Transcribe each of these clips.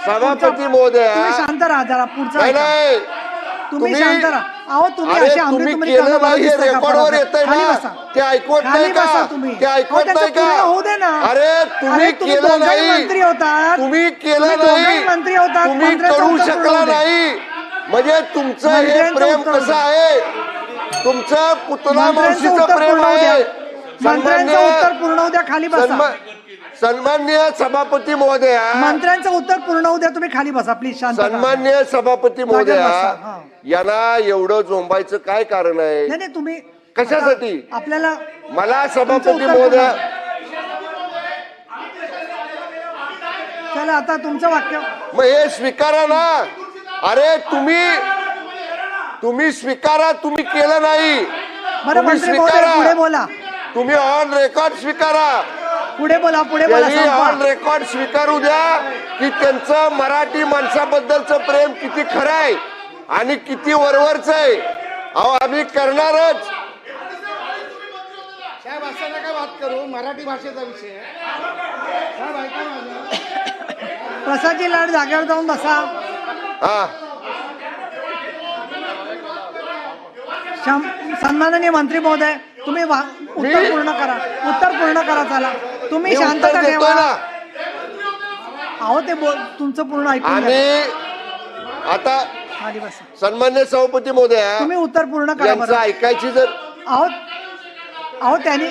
सभापती महोदया, तुम्ही शांत राहा जरा. पुढचा नाही ऐका. नाही तुम्ही शांत राहा. अहो तुम्ही अरे अशी तुम्ही आमरी केलं करणं नाही, दिसतंय का रेकॉर्डवर परत? येतंय खाली ना, बसा. ते ऐकवत खाली नाही का? बसा तुम्ही. ते ऐकवत अहो, त्यांचं नाही का? पूर्ण होऊ दे ना. अरे तुम्ही तुम्ही केलं दोघंही नाही, मंत्री होतात. तुम्ही केलं तुम्ही दोघंही नाही, मंत्री होतात. तुम्ही मंत्र्याचं करू उत्तर शकला पूर्ण होऊ दे. नाही. म्हणजे तुमचं हे मंत्र्यांचं प्रेम उत्तर कसं आहे? तुमचं पुतला मंत्र्यांचं मावशीचं उत्तर प्रेम पूर्ण होऊ द्या. आहे. मंत्र्यांचं उत्तर पूर्ण होऊ द्या. खाली बसा. सन्माननीय सभापती महोदया, मंत्र्यांचं उत्तर पूर्ण होऊ द्या. तुम्ही खाली बसा प्लीज. शांत राहा. सन्माननीय सभापती बसा, महोदया, हा. यांना एवढं झोंबायचं काय कारण आहे? नाही नाही तुम्ही कशासाठी? आता आपल्याला मला तुमचं सभापती उत्तर महोदया, चला आता तुमचं वाक्य. मग हे स्वीकारा ना. अरे तुम्ही स्वीकारा, तुम्ही केलं नाही. बरं तुम्ही मंत्री महोदय पुढे बोला. तुम्ही ऑन रेकॉर्ड स्वीकारा. पुढे बोला. पुढे बोला. त्यांनी ऑन संपवा. रेकॉर्ड स्वीकारू द्या की त्यांचं मराठी माणसाबद्दलचं प्रेम किती खरं आहे आणि किती वरवरच आहे. अहो आम्ही करणारच. साहेब असं नका बात करू. मराठी भाषेचा विषय आहे. साहेब ऐका माझं. प्रसादजी लाड जागेवर जाऊन बसा. हा सन्माननीय मंत्री महोदय तुम्ही उत्तर पूर्ण करा. उत्तर पूर्ण करा. चला तुम्ही मी उत्तर शांतता देतो ठेवा. ना. अहो ते तुमचं पूर्ण ऐकून आणि घ्या. आता खाली बसा. सन्मान्य सभापती महोदया, तुम्ही उत्तर पूर्ण करा यांचं बरं. ऐकायची जर अहो त्यांनी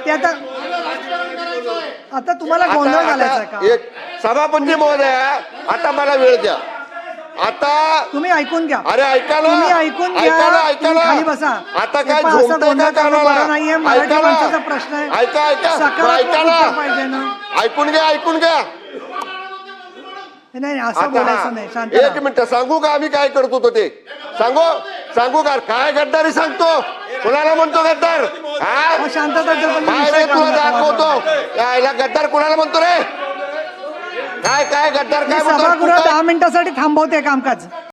ते आता तुम्हाला गोंधळ घालायचा आहे का? एक सभापती महोदया, आता मला वेळ द्या. आता तुम्ही ऐकून घ्या. अरे ऐका ना, तुम्ही ऐकून घ्या. ऐका ना, ऐका तुम्ही ना. खाली बसा. आता हे काय पहा, असं झोंबतंय गोंधळ का करणं कानाला? बरं नाहीये. मराठी ऐका ना. माणसाचा प्रश्न आहे. ऐका सकारात्मक ऐका उत्तर ना. पाहिजे ना. ऐकून घ्या, ऐकून घ्या. नाही असं आता बोलायचं नाही. शांत एक राहा. मिनिट सांगू का आम्ही काय करतो तो ते सांगू का? काय गद्दारी सांगतो? कुणाला म्हणतो गद्दार? अहो, शांतता जर काय रे तुला दाखवतो? यायला गद्दार कुणाला म्हणतो रे? काय गद्दार काय म्हणतो? सभागृह 10 मिनिटासाठी थांबवते कामकाज.